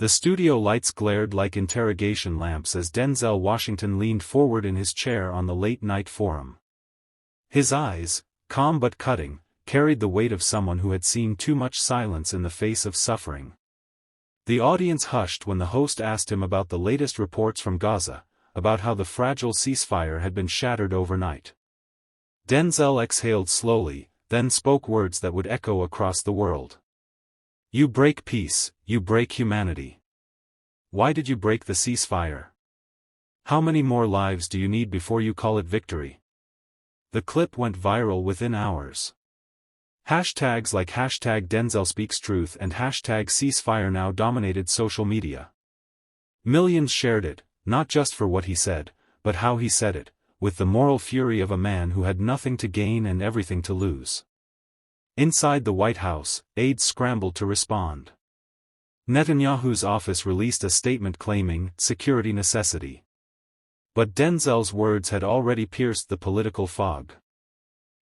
The studio lights glared like interrogation lamps as Denzel Washington leaned forward in his chair on the late-night forum. His eyes, calm but cutting, carried the weight of someone who had seen too much silence in the face of suffering. The audience hushed when the host asked him about the latest reports from Gaza, about how the fragile ceasefire had been shattered overnight. Denzel exhaled slowly, then spoke words that would echo across the world. "You break peace, you break humanity. Why did you break the ceasefire? How many more lives do you need before you call it victory?" The clip went viral within hours. Hashtags like #DenzelSpeaksTruth and #CeasefireNow dominated social media. Millions shared it, not just for what he said, but how he said it, with the moral fury of a man who had nothing to gain and everything to lose. Inside the White House, aides scrambled to respond. Netanyahu's office released a statement claiming security necessity. But Denzel's words had already pierced the political fog.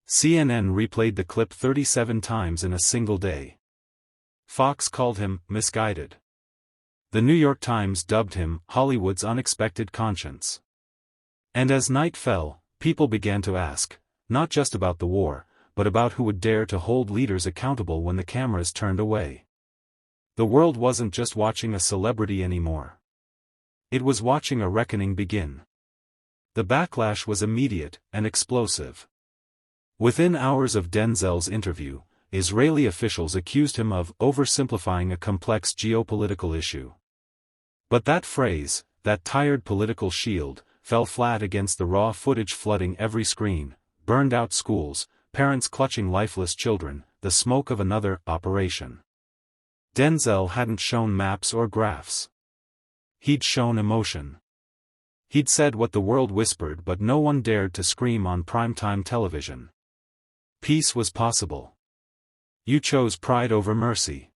CNN replayed the clip 37 times in a single day. Fox called him misguided. The New York Times dubbed him Hollywood's unexpected conscience. And as night fell, people began to ask, not just about the war, but about who would dare to hold leaders accountable when the cameras turned away. The world wasn't just watching a celebrity anymore. It was watching a reckoning begin. The backlash was immediate and explosive. Within hours of Denzel's interview, Israeli officials accused him of oversimplifying a complex geopolitical issue. But that phrase, that tired political shield, fell flat against the raw footage flooding every screen: burned-out schools, parents clutching lifeless children, the smoke of another operation. Denzel hadn't shown maps or graphs. He'd shown emotion. He'd said what the world whispered but no one dared to scream on primetime television. Peace was possible. You chose pride over mercy.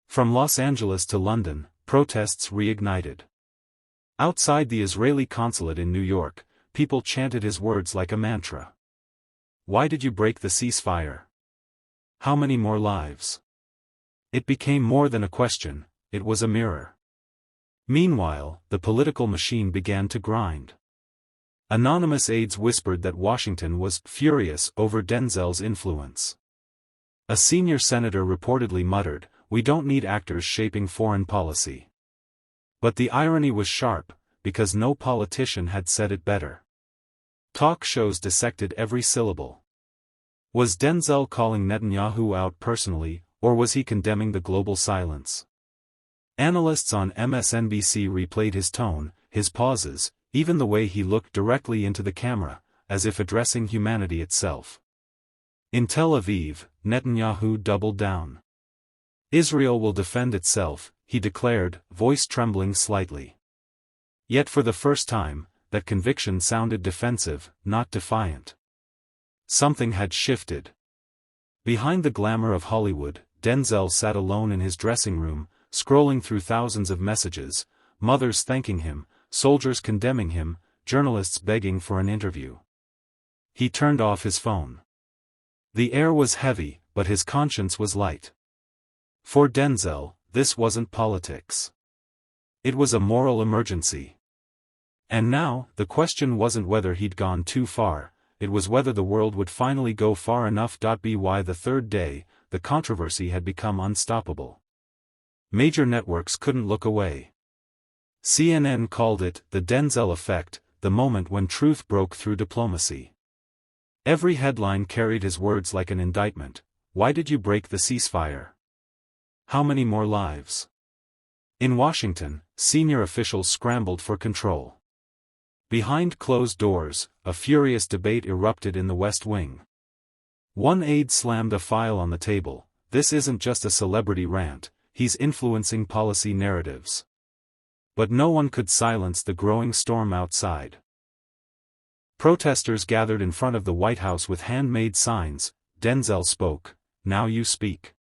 From Los Angeles to London, protests reignited. Outside the Israeli consulate in New York, people chanted his words like a mantra. Why did you break the ceasefire? How many more lives? It became more than a question, it was a mirror. Meanwhile, the political machine began to grind. Anonymous aides whispered that Washington was furious over Denzel's influence. A senior senator reportedly muttered, "We don't need actors shaping foreign policy." But the irony was sharp, because no politician had said it better. Talk shows dissected every syllable. Was Denzel calling Netanyahu out personally, or was he condemning the global silence? Analysts on MSNBC replayed his tone, his pauses, even the way he looked directly into the camera, as if addressing humanity itself. In Tel Aviv, Netanyahu doubled down. "Israel will defend itself," he declared, voice trembling slightly. Yet for the first time, that conviction sounded defensive, not defiant. Something had shifted. Behind the glamour of Hollywood, Denzel sat alone in his dressing room, scrolling through thousands of messages, mothers thanking him, soldiers condemning him, journalists begging for an interview. He turned off his phone. The air was heavy, but his conscience was light. For Denzel, this wasn't politics. It was a moral emergency. And now, the question wasn't whether he'd gone too far, it was whether the world would finally go far enough. By the third day, the controversy had become unstoppable. Major networks couldn't look away. CNN called it the Denzel effect, the moment when truth broke through diplomacy. Every headline carried his words like an indictment. Why did you break the ceasefire? How many more lives? In Washington, senior officials scrambled for control. Behind closed doors, a furious debate erupted in the West Wing. One aide slammed a file on the table. "This isn't just a celebrity rant, he's influencing policy narratives." But no one could silence the growing storm outside. Protesters gathered in front of the White House with handmade signs. Denzel spoke, "Now you speak."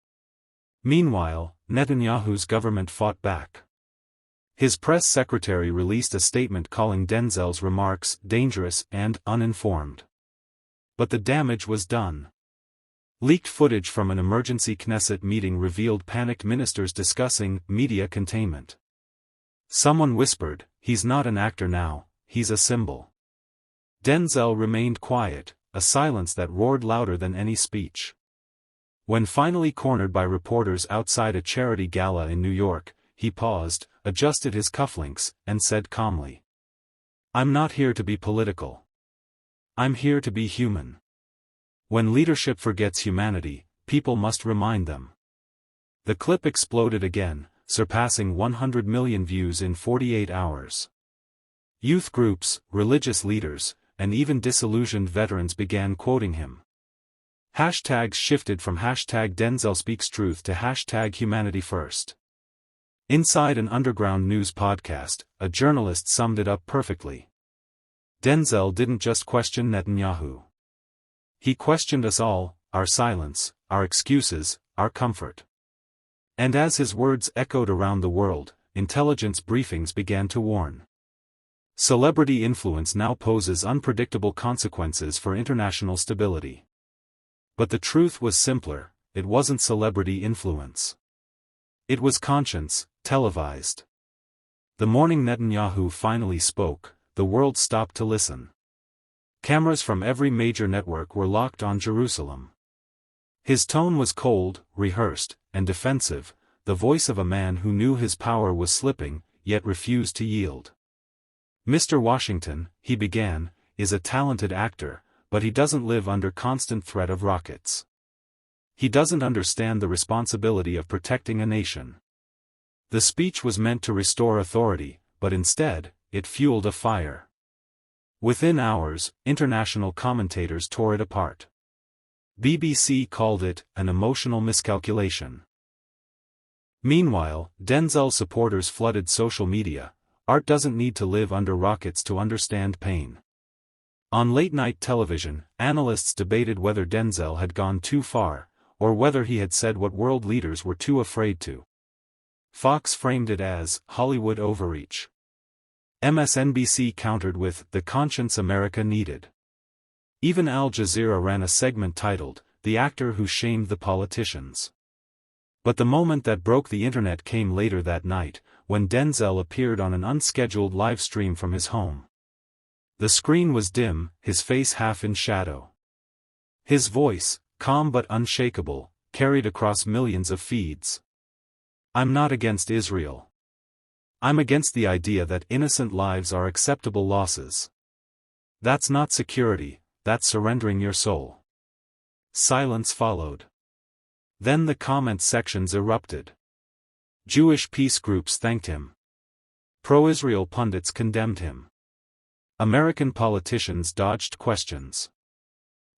Meanwhile, Netanyahu's government fought back. His press secretary released a statement calling Denzel's remarks dangerous and uninformed. But the damage was done. Leaked footage from an emergency Knesset meeting revealed panicked ministers discussing media containment. Someone whispered, "He's not an actor now, he's a symbol." Denzel remained quiet, a silence that roared louder than any speech. When finally cornered by reporters outside a charity gala in New York, he paused, adjusted his cufflinks, and said calmly, "I'm not here to be political. I'm here to be human. When leadership forgets humanity, people must remind them." The clip exploded again, surpassing 100 million views in 48 hours. Youth groups, religious leaders, and even disillusioned veterans began quoting him. Hashtags shifted from hashtag Denzel Speaks Truth to hashtag Humanity First. Inside an underground news podcast, a journalist summed it up perfectly. Denzel didn't just question Netanyahu. He questioned us all, our silence, our excuses, our comfort. And as his words echoed around the world, intelligence briefings began to warn. Celebrity influence now poses unpredictable consequences for international stability. But the truth was simpler, it wasn't celebrity influence. It was conscience, televised. The morning Netanyahu finally spoke, the world stopped to listen. Cameras from every major network were locked on Jerusalem. His tone was cold, rehearsed, and defensive, the voice of a man who knew his power was slipping, yet refused to yield. "Mr. Washington," he began, "is a talented actor, but he doesn't live under constant threat of rockets. He doesn't understand the responsibility of protecting a nation." The speech was meant to restore authority, but instead, it fueled a fire. Within hours, international commentators tore it apart. BBC called it an emotional miscalculation. Meanwhile, Denzel supporters flooded social media. Art doesn't need to live under rockets to understand pain. On late-night television, analysts debated whether Denzel had gone too far, or whether he had said what world leaders were too afraid to. Fox framed it as Hollywood overreach. MSNBC countered with "the conscience America needed." Even Al Jazeera ran a segment titled, "The Actor Who Shamed the Politicians." But the moment that broke the internet came later that night, when Denzel appeared on an unscheduled live stream from his home. The screen was dim, his face half in shadow. His voice, calm but unshakable, carried across millions of feeds. "I'm not against Israel. I'm against the idea that innocent lives are acceptable losses. That's not security, that's surrendering your soul." Silence followed. Then the comment sections erupted. Jewish peace groups thanked him. Pro-Israel pundits condemned him. American politicians dodged questions.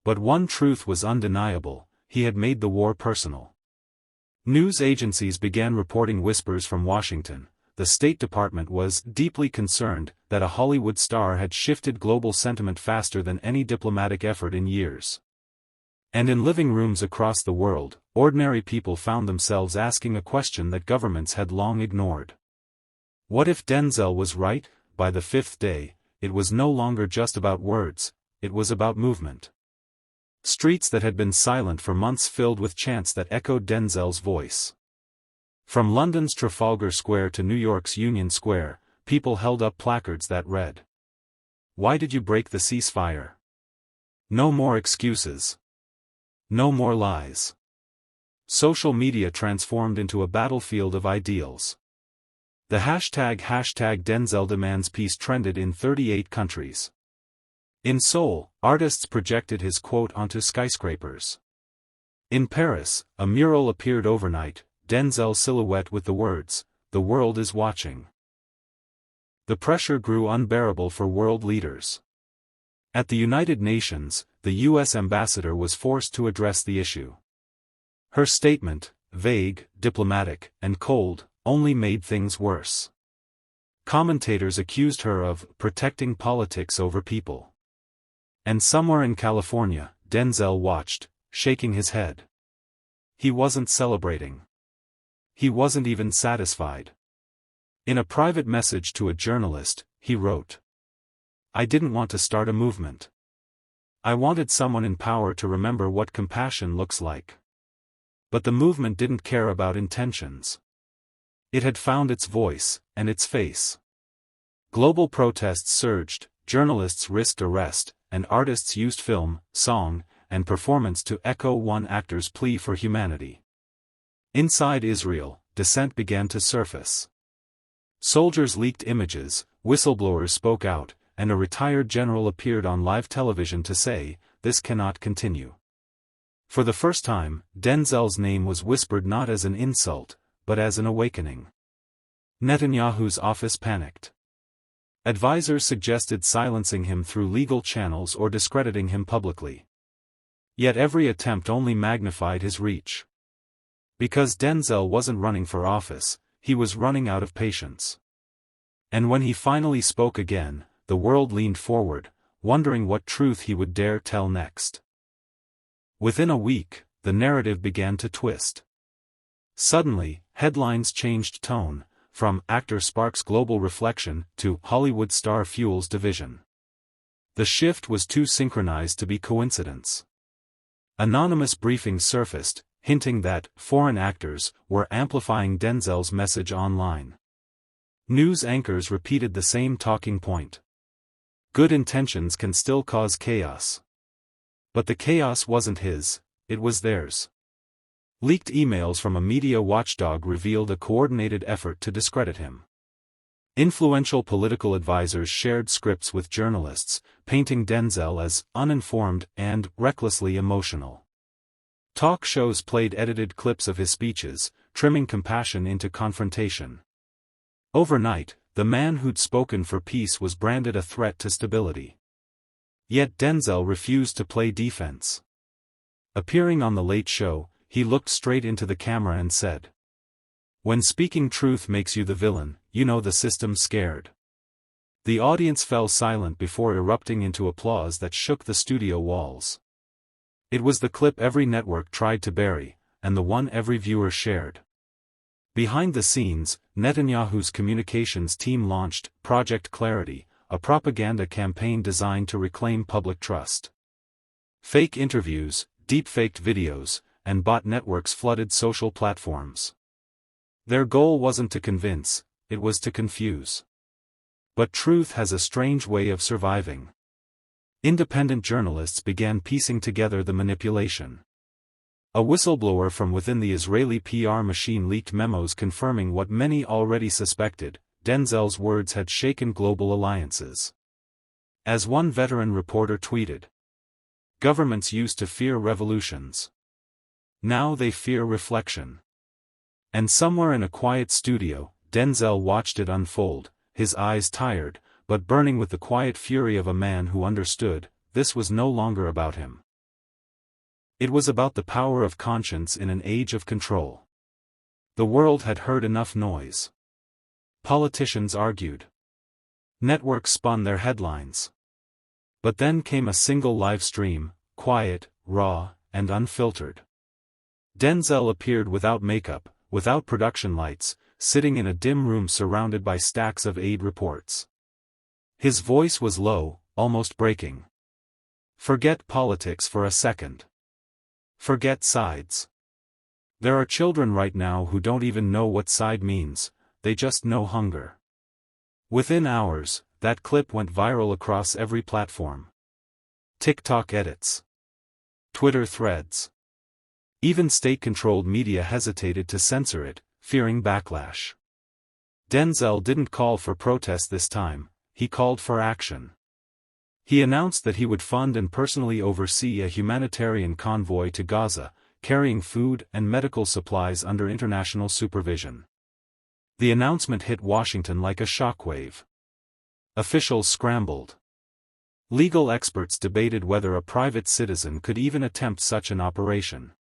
But one truth was undeniable, he had made the war personal. News agencies began reporting whispers from Washington. The State Department was deeply concerned that a Hollywood star had shifted global sentiment faster than any diplomatic effort in years. And in living rooms across the world, ordinary people found themselves asking a question that governments had long ignored. What if Denzel was right? By the fifth day, it was no longer just about words, it was about movement. Streets that had been silent for months filled with chants that echoed Denzel's voice. From London's Trafalgar Square to New York's Union Square, people held up placards that read, "Why did you break the ceasefire? No more excuses. No more lies." Social media transformed into a battlefield of ideals. The hashtag Denzel Demands Peace trended in 38 countries. In Seoul, artists projected his quote onto skyscrapers. In Paris, a mural appeared overnight, Denzel's silhouette with the words, "The world is watching." The pressure grew unbearable for world leaders. At the United Nations, the U.S. ambassador was forced to address the issue. Her statement, vague, diplomatic, and cold, only made things worse. Commentators accused her of protecting politics over people. And somewhere in California, Denzel watched, shaking his head. He wasn't celebrating. He wasn't even satisfied. In a private message to a journalist, he wrote, "I didn't want to start a movement. I wanted someone in power to remember what compassion looks like. But the movement didn't care about intentions. It had found its voice, and its face. Global protests surged, journalists risked arrest, and artists used film, song, and performance to echo one actor's plea for humanity. Inside Israel, dissent began to surface. Soldiers leaked images, whistleblowers spoke out, and a retired general appeared on live television to say, "This cannot continue." For the first time, Denzel's name was whispered not as an insult, but as an awakening. Netanyahu's office panicked. Advisors suggested silencing him through legal channels or discrediting him publicly. Yet every attempt only magnified his reach. Because Denzel wasn't running for office, he was running out of patience. And when he finally spoke again, the world leaned forward, wondering what truth he would dare tell next. Within a week, the narrative began to twist. Suddenly, headlines changed tone, from "Actor Sparks Global Reflection" to "Hollywood Star Fuels Division." The shift was too synchronized to be coincidence. Anonymous briefings surfaced, hinting that foreign actors were amplifying Denzel's message online. News anchors repeated the same talking point. Good intentions can still cause chaos. But the chaos wasn't his, it was theirs. Leaked emails from a media watchdog revealed a coordinated effort to discredit him. Influential political advisors shared scripts with journalists, painting Denzel as uninformed and recklessly emotional. Talk shows played edited clips of his speeches, trimming compassion into confrontation. Overnight, the man who'd spoken for peace was branded a threat to stability. Yet Denzel refused to play defense. Appearing on The Late Show, he looked straight into the camera and said, "When speaking truth makes you the villain, you know the system's scared." The audience fell silent before erupting into applause that shook the studio walls. It was the clip every network tried to bury, and the one every viewer shared. Behind the scenes, Netanyahu's communications team launched Project Clarity, a propaganda campaign designed to reclaim public trust. Fake interviews, deepfaked videos, and bot networks flooded social platforms. Their goal wasn't to convince, it was to confuse. But truth has a strange way of surviving. Independent journalists began piecing together the manipulation. A whistleblower from within the Israeli PR machine leaked memos confirming what many already suspected: Denzel's words had shaken global alliances. As one veteran reporter tweeted, "Governments used to fear revolutions. Now they fear reflection." And somewhere in a quiet studio, Denzel watched it unfold, his eyes tired, but burning with the quiet fury of a man who understood, this was no longer about him. It was about the power of conscience in an age of control. The world had heard enough noise. Politicians argued. Networks spun their headlines. But then came a single live stream, quiet, raw, and unfiltered. Denzel appeared without makeup, without production lights, sitting in a dim room surrounded by stacks of aid reports. His voice was low, almost breaking. "Forget politics for a second. Forget sides. There are children right now who don't even know what side means, they just know hunger." Within hours, that clip went viral across every platform. TikTok edits. Twitter threads. Even state-controlled media hesitated to censor it, fearing backlash. Denzel didn't call for protest this time, he called for action. He announced that he would fund and personally oversee a humanitarian convoy to Gaza, carrying food and medical supplies under international supervision. The announcement hit Washington like a shockwave. Officials scrambled. Legal experts debated whether a private citizen could even attempt such an operation.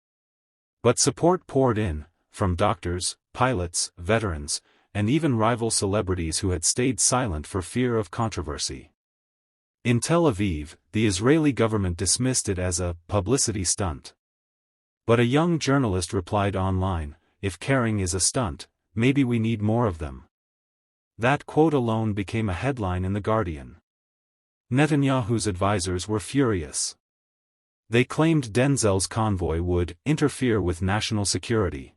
But support poured in, from doctors, pilots, veterans, and even rival celebrities who had stayed silent for fear of controversy. In Tel Aviv, the Israeli government dismissed it as a publicity stunt. But a young journalist replied online, "If caring is a stunt, maybe we need more of them." That quote alone became a headline in The Guardian. Netanyahu's advisors were furious. They claimed Denzel's convoy would interfere with national security.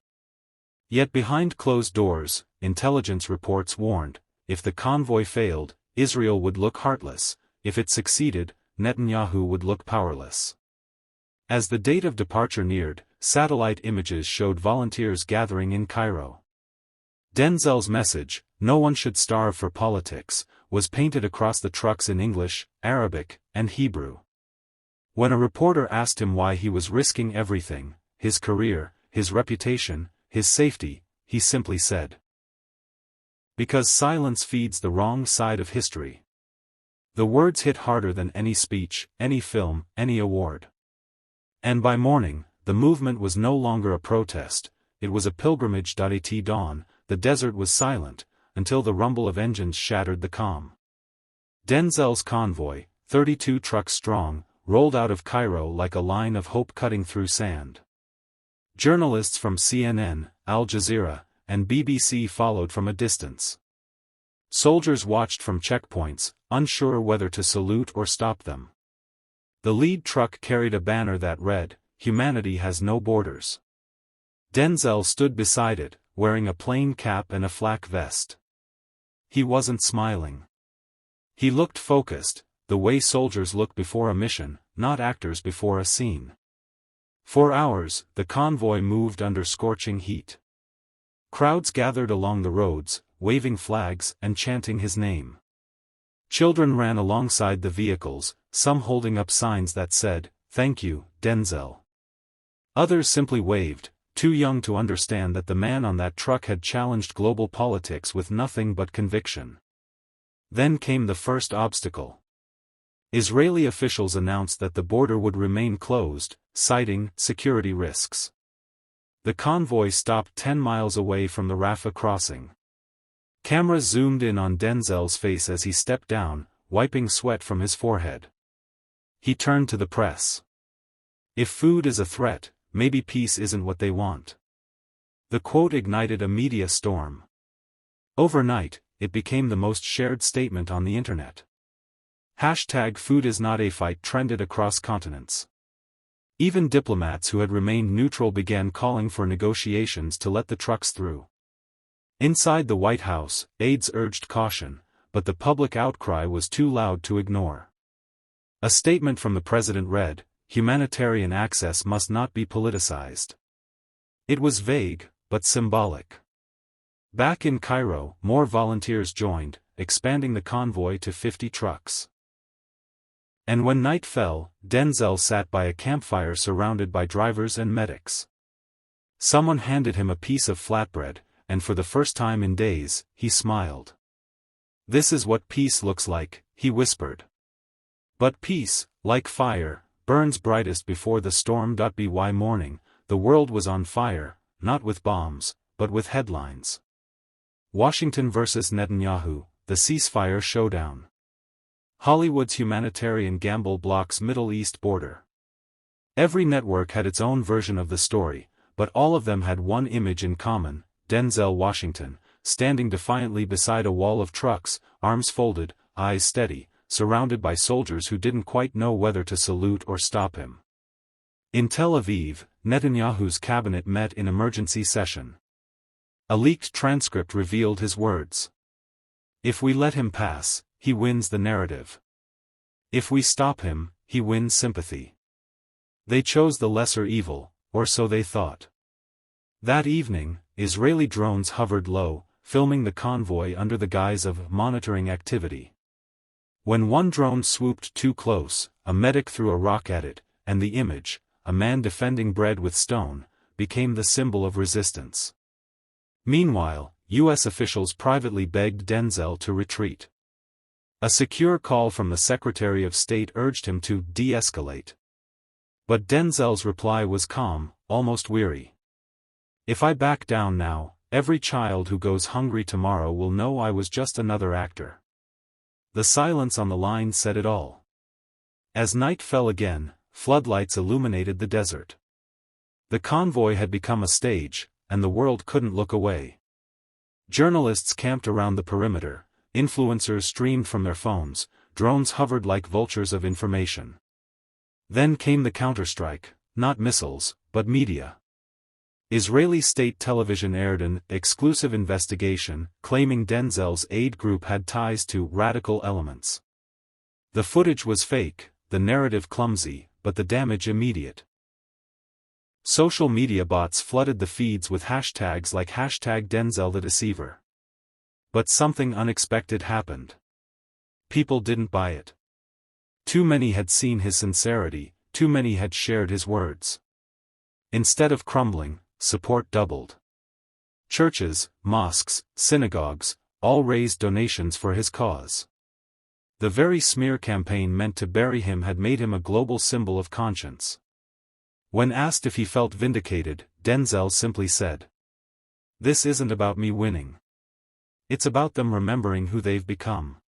Yet behind closed doors, intelligence reports warned, if the convoy failed, Israel would look heartless; if it succeeded, Netanyahu would look powerless. As the date of departure neared, satellite images showed volunteers gathering in Cairo. Denzel's message, "No one should starve for politics," was painted across the trucks in English, Arabic, and Hebrew. When a reporter asked him why he was risking everything, his career, his reputation, his safety, he simply said, "Because silence feeds the wrong side of history." The words hit harder than any speech, any film, any award. And by morning, the movement was no longer a protest, it was a pilgrimage. At dawn, the desert was silent, until the rumble of engines shattered the calm. Denzel's convoy, 32 trucks strong, rolled out of Cairo like a line of hope cutting through sand. Journalists from CNN, Al Jazeera, and BBC followed from a distance. Soldiers watched from checkpoints, unsure whether to salute or stop them. The lead truck carried a banner that read, "Humanity has no borders." Denzel stood beside it, wearing a plain cap and a flak vest. He wasn't smiling. He looked focused, the way soldiers look before a mission, not actors before a scene. For hours, the convoy moved under scorching heat. Crowds gathered along the roads, waving flags and chanting his name. Children ran alongside the vehicles, some holding up signs that said, "Thank you, Denzel." Others simply waved, too young to understand that the man on that truck had challenged global politics with nothing but conviction. Then came the first obstacle. Israeli officials announced that the border would remain closed, citing security risks. The convoy stopped 10 miles away from the Rafah crossing. Cameras zoomed in on Denzel's face as he stepped down, wiping sweat from his forehead. He turned to the press. "If food is a threat, maybe peace isn't what they want." The quote ignited a media storm. Overnight, it became the most shared statement on the internet. #FoodIsNotAFight trended across continents. Even diplomats who had remained neutral began calling for negotiations to let the trucks through. Inside the White House, aides urged caution, but the public outcry was too loud to ignore. A statement from the president read, "Humanitarian access must not be politicized." It was vague, but symbolic. Back in Cairo, more volunteers joined, expanding the convoy to 50 trucks. And when night fell, Denzel sat by a campfire surrounded by drivers and medics. Someone handed him a piece of flatbread, and for the first time in days, he smiled. "This is what peace looks like," he whispered. But peace, like fire, burns brightest before the storm. By morning, the world was on fire, not with bombs, but with headlines. Washington versus Netanyahu, the ceasefire showdown. Hollywood's humanitarian gamble blocks Middle East border. Every network had its own version of the story, but all of them had one image in common: Denzel Washington, standing defiantly beside a wall of trucks, arms folded, eyes steady, surrounded by soldiers who didn't quite know whether to salute or stop him. In Tel Aviv, Netanyahu's cabinet met in emergency session. A leaked transcript revealed his words. "If we let him pass, he wins the narrative. If we stop him, he wins sympathy." They chose the lesser evil, or so they thought. That evening, Israeli drones hovered low, filming the convoy under the guise of monitoring activity. When one drone swooped too close, a medic threw a rock at it, and the image, a man defending bread with stone, became the symbol of resistance. Meanwhile, U.S. officials privately begged Denzel to retreat. A secure call from the Secretary of State urged him to de-escalate. But Denzel's reply was calm, almost weary. "If I back down now, every child who goes hungry tomorrow will know I was just another actor." The silence on the line said it all. As night fell again, floodlights illuminated the desert. The convoy had become a stage, and the world couldn't look away. Journalists camped around the perimeter, influencers streamed from their phones, drones hovered like vultures of information. Then came the counterstrike, not missiles, but media. Israeli state television aired an exclusive investigation claiming Denzel's aid group had ties to radical elements. The footage was fake, the narrative clumsy, but the damage immediate. Social media bots flooded the feeds with hashtags like #Denzel the Deceiver. But something unexpected happened. People didn't buy it. Too many had seen his sincerity, too many had shared his words. Instead of crumbling, support doubled. Churches, mosques, synagogues, all raised donations for his cause. The very smear campaign meant to bury him had made him a global symbol of conscience. When asked if he felt vindicated, Denzel simply said, "This isn't about me winning. It's about them remembering who they've become."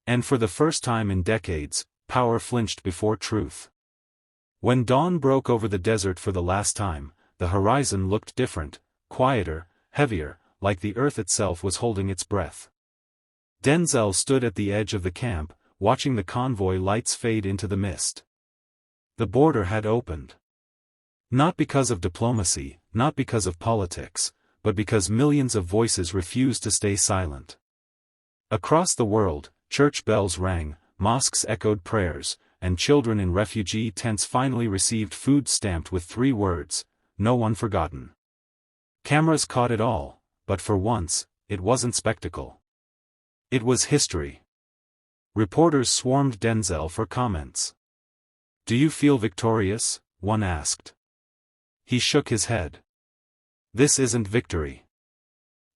And for the first time in decades, power flinched before truth. When dawn broke over the desert for the last time, the horizon looked different, quieter, heavier, like the earth itself was holding its breath. Denzel stood at the edge of the camp, watching the convoy lights fade into the mist. The border had opened. Not because of diplomacy, not because of politics, but because millions of voices refused to stay silent. Across the world, church bells rang, mosques echoed prayers, and children in refugee tents finally received food stamped with 3 words, "No one forgotten." Cameras caught it all, but for once, it wasn't spectacle. It was history. Reporters swarmed Denzel for comments. "Do you feel victorious?" one asked. He shook his head. "This isn't victory.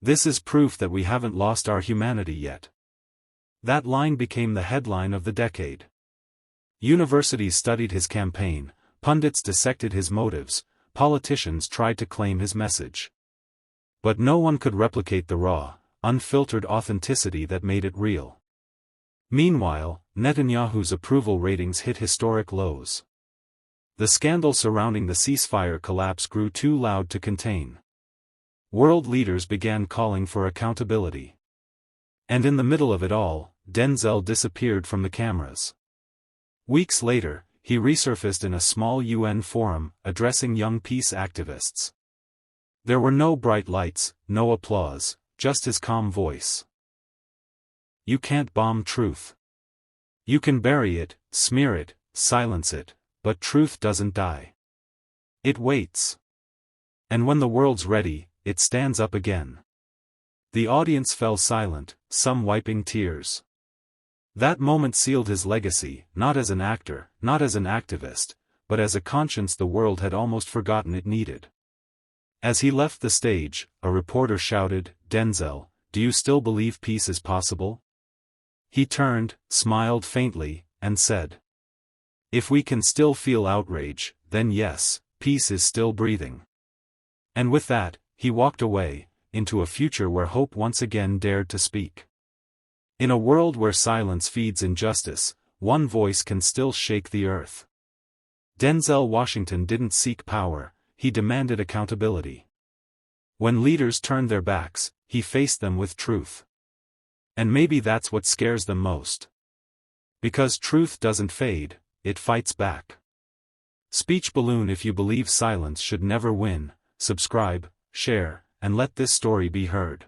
This is proof that we haven't lost our humanity yet." That line became the headline of the decade. Universities studied his campaign, pundits dissected his motives, politicians tried to claim his message. But no one could replicate the raw, unfiltered authenticity that made it real. Meanwhile, Netanyahu's approval ratings hit historic lows. The scandal surrounding the ceasefire collapse grew too loud to contain. World leaders began calling for accountability. And in the middle of it all, Denzel disappeared from the cameras. Weeks later, he resurfaced in a small UN forum, addressing young peace activists. There were no bright lights, no applause, just his calm voice. "You can't bomb truth. You can bury it, smear it, silence it, but truth doesn't die. It waits. And when the world's ready, it stands up again." The audience fell silent, some wiping tears. That moment sealed his legacy, not as an actor, not as an activist, but as a conscience the world had almost forgotten it needed. As he left the stage, a reporter shouted, "Denzel, do you still believe peace is possible?" He turned, smiled faintly, and said, "If we can still feel outrage, then yes, peace is still breathing." And with that, he walked away, into a future where hope once again dared to speak. In a world where silence feeds injustice, one voice can still shake the earth. Denzel Washington didn't seek power, he demanded accountability. When leaders turned their backs, he faced them with truth. And maybe that's what scares them most. Because truth doesn't fade, it fights back. Speech balloon. If you believe silence should never win, subscribe, share, and let this story be heard.